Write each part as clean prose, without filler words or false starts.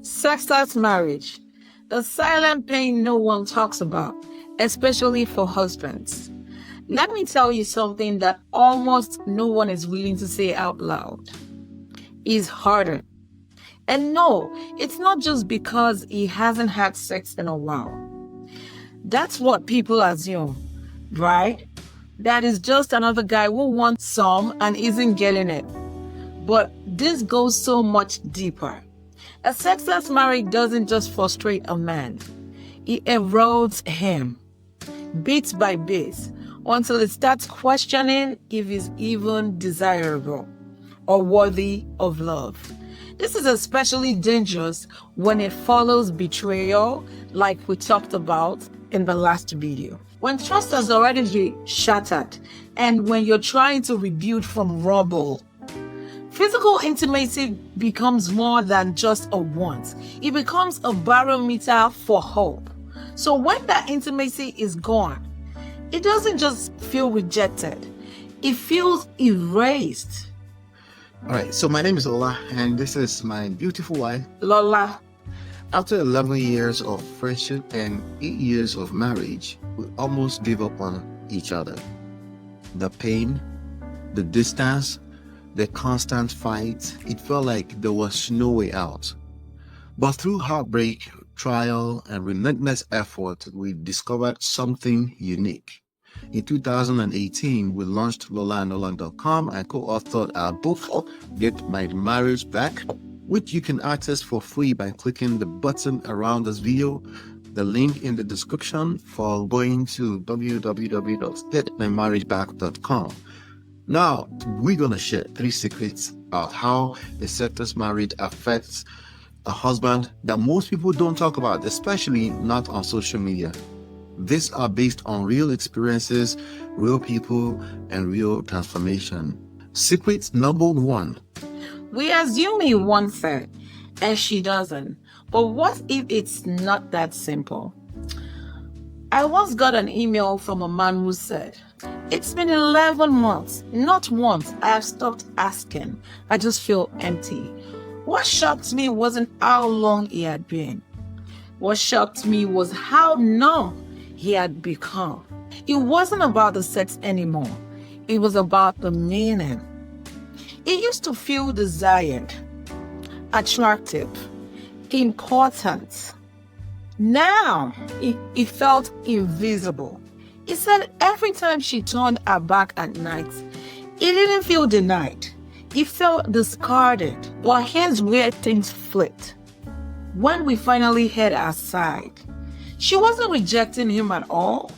Sexless marriage, the silent pain no one talks about, especially for husbands. Let me tell you something that almost no one is willing to say out loud. It's harder. And no, it's not just because he hasn't had sex in a while. That's what people assume, right? That is just another guy who wants some and isn't getting it. But this goes so much deeper. A sexless marriage doesn't just frustrate a man, it erodes him, bit by bit, until it starts questioning if he's even desirable or worthy of love. This is especially dangerous when it follows betrayal, like we talked about in the last video. When trust has already been shattered and when you're trying to rebuild from rubble, physical intimacy becomes more than just a want. It becomes a barometer for hope. So when that intimacy is gone, it doesn't just feel rejected. It feels erased. All right, so my name is LOLA, and this is my beautiful wife. LOLA. After 11 years of friendship and 8 years of marriage, we almost gave up on each other. The pain, the distance, the constant fight, it felt like there was no way out. But through heartbreak, trial, and relentless effort, we discovered something unique. In 2018, we launched LOLA.com and co-authored our book, Get My Marriage Back, which you can access for free by clicking the button around this video, the link in the description, for going to www.getmymarriageback.com. Now, we're going to share 3 secrets about how a sexless marriage affects a husband that most people don't talk about, especially not on social media. These are based on real experiences, real people, and real transformation. Secret number 1. We assume he wants it, and she doesn't. But what if it's not that simple? I once got an email from a man who said, "It's been 11 months. Not once I have stopped asking. I just feel empty." What shocked me wasn't how long he had been. What shocked me was how numb he had become. It wasn't about the sex anymore. It was about the meaning. He used to feel desired, attractive, important. Now, he felt invisible. He said every time she turned her back at night, he didn't feel denied. He felt discarded. But here's where things flipped. When we finally had her side, she wasn't rejecting him at all.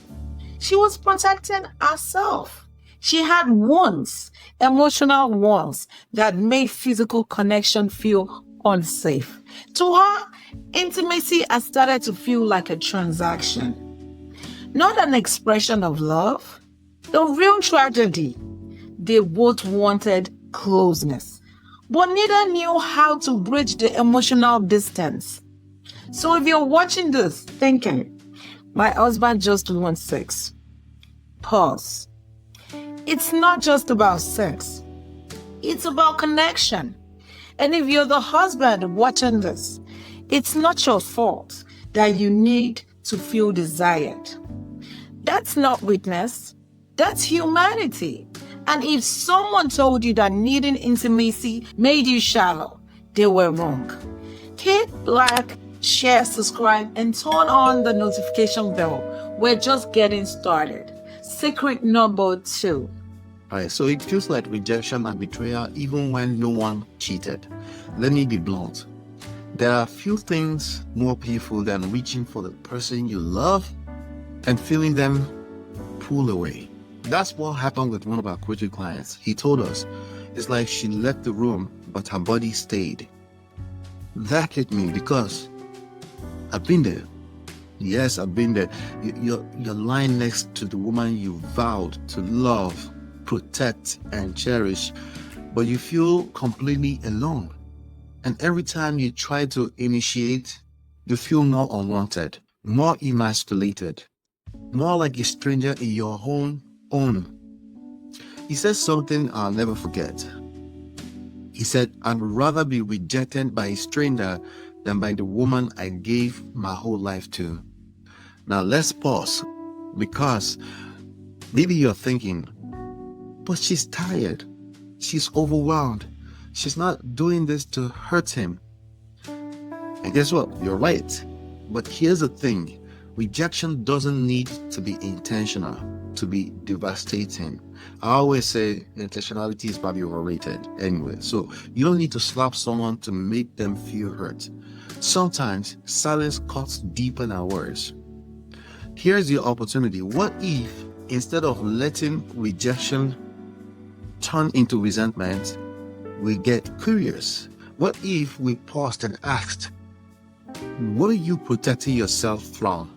She was protecting herself. She had wounds, emotional wounds that made physical connection feel unsafe. To her, intimacy had started to feel like a transaction, not an expression of love. The real tragedy, they both wanted closeness, but neither knew how to bridge the emotional distance. So if you're watching this thinking, my husband just wants sex, pause. It's not just about sex. It's about connection. And if you're the husband watching this, it's not your fault that you need to feel desired. That's not weakness. That's humanity. And if someone told you that needing intimacy made you shallow, they were wrong. Hit like, share, subscribe, and turn on the notification bell. We're just getting started. Secret number 2. All right, so it feels like rejection and betrayal even when no one cheated. Let me be blunt. There are few things more painful than reaching for the person you love and feeling them pull away. That's what happened with one of our coaching clients. He told us it's like she left the room, but her body stayed. That hit me because I've been there. Yes, I've been there. You're lying next to the woman you vowed to love, protect, and cherish, but you feel completely alone. And every time you try to initiate, you feel more unwanted, more emasculated, more like a stranger in your own. He said something I'll never forget. He said, "I'd rather be rejected by a stranger than by the woman I gave my whole life to. Now let's pause, because maybe you're thinking, but she's tired. She's overwhelmed. She's not doing this to hurt him. And guess what? You're right. But here's the thing. Rejection doesn't need to be intentional to be devastating. I always say intentionality is probably overrated anyway. So you don't need to slap someone to make them feel hurt. Sometimes silence cuts deeper than words. Here's your opportunity. What if, instead of letting rejection turn into resentment, we get curious? What if we paused and asked, what are you protecting yourself from?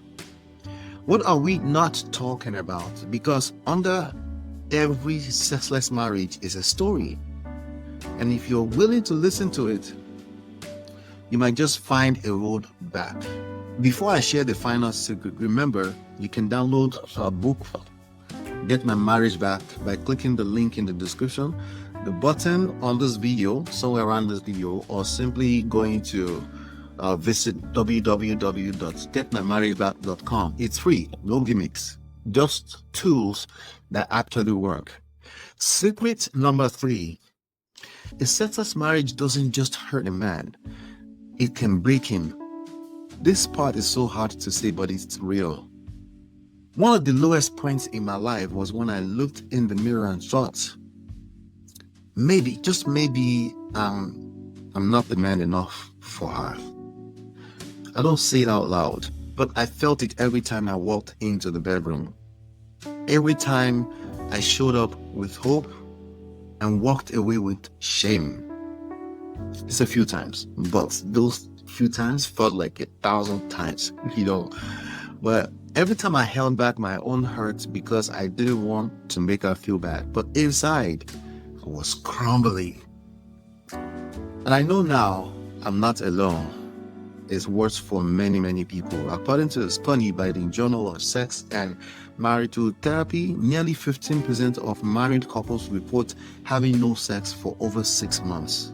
What are we not talking about? Because under every sexless marriage is a story. And if you're willing to listen to it, you might just find a road back. Before I share the final secret, remember, you can download a book, Get My Marriage Back, by clicking the link in the description, the button on this video, somewhere around this video, or simply going to visit www.getmymarriageback.com. It's free, no gimmicks, just tools that actually work. Secret number 3: a sexless marriage doesn't just hurt a man, it can break him. This part is so hard to say, but it's real. One of the lowest points in my life was when I looked in the mirror and thought, maybe, just maybe, I'm not the man enough for her. I don't say it out loud, but I felt it every time I walked into the bedroom. Every time I showed up with hope and walked away with shame. It's a few times, but those few times felt like 1,000 times, But every time I held back my own hurt because I didn't want to make her feel bad, but inside I was crumbling. And I know now I'm not alone. It's worse for many, many people. According to a study by the Journal of Sex and Marital Therapy, nearly 15% of married couples report having no sex for over 6 months.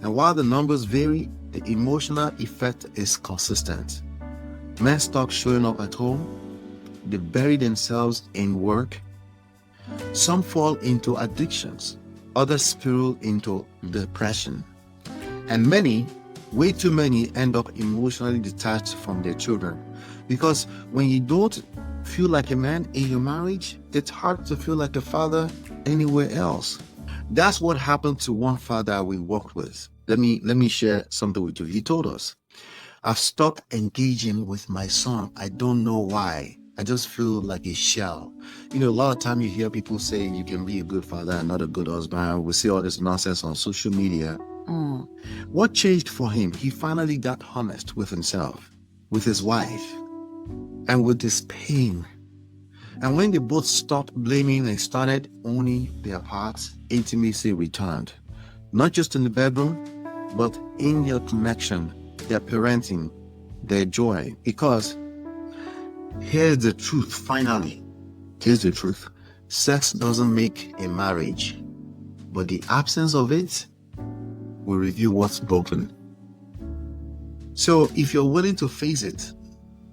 And while the numbers vary, the emotional effect is consistent. Men stop showing up at home. They bury themselves in work. Some fall into addictions. Others spiral into depression. And many, way too many, end up emotionally detached from their children. Because when you don't feel like a man in your marriage, it's hard to feel like a father anywhere else. That's what happened to one father we worked with. Let me share something with you. He told us, I've stopped engaging with my son. I don't know why. I just feel like a shell. A lot of time you hear people say you can be a good father and not a good husband. We see all this nonsense on social media. What changed for him? He finally got honest with himself, with his wife, and with his pain. And when they both stopped blaming and started owning their parts, intimacy returned. Not just in the bedroom, but in their connection, their parenting, their joy. Because here's the truth, finally. Here's the truth. Sex doesn't make a marriage, but the absence of it will reveal what's broken. So if you're willing to face it,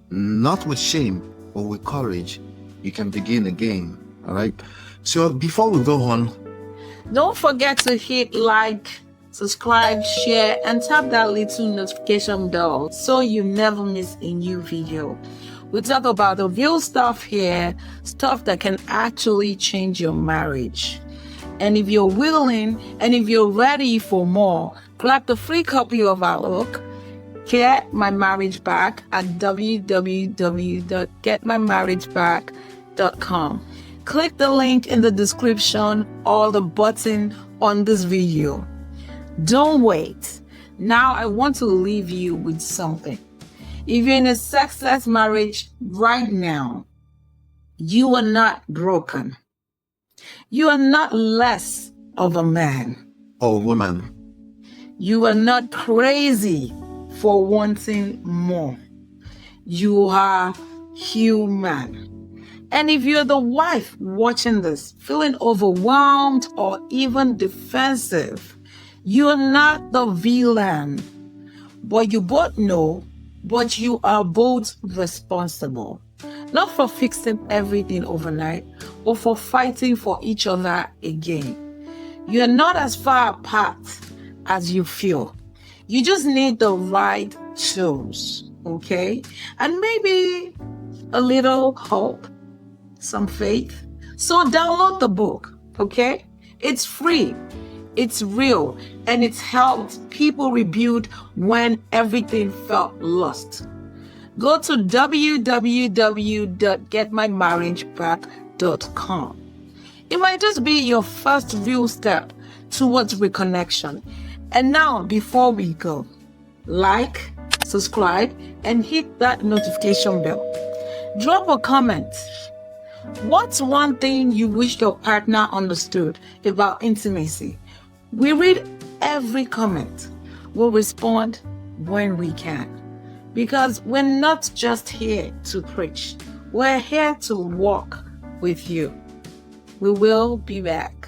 not with shame, but with courage, you can begin again. All right? So before we go on, don't forget to hit like, subscribe, share, and tap that little notification bell so you never miss a new video. We talk about the real stuff here, stuff that can actually change your marriage. And if you're willing and if you're ready for more, grab the free copy of our book, Get My Marriage Back, at www.getmymarriageback.com. Click the link in the description or the button on this video. Don't wait. Now I want to leave you with something. If you're in a sexless marriage right now, you are not broken. You are not less of a man or woman. You are not crazy for wanting more. You are human. And if you're the wife watching this, feeling overwhelmed or even defensive, you're not the villain. but you both know, but you are both responsible. Not for fixing everything overnight, but for fighting for each other again. You're not as far apart as you feel. You just need the right tools, okay? And maybe a little hope, some faith. So download the book, okay? It's free, it's real, and it's helped people rebuild when everything felt lost. Go to www.getmymarriageback.com. It might just be your first real step towards reconnection. And now, before we go, like, subscribe, and hit that notification bell. Drop a comment. What's one thing you wish your partner understood about intimacy? We read every comment. We'll respond when we can. Because we're not just here to preach. We're here to walk with you. We will be back.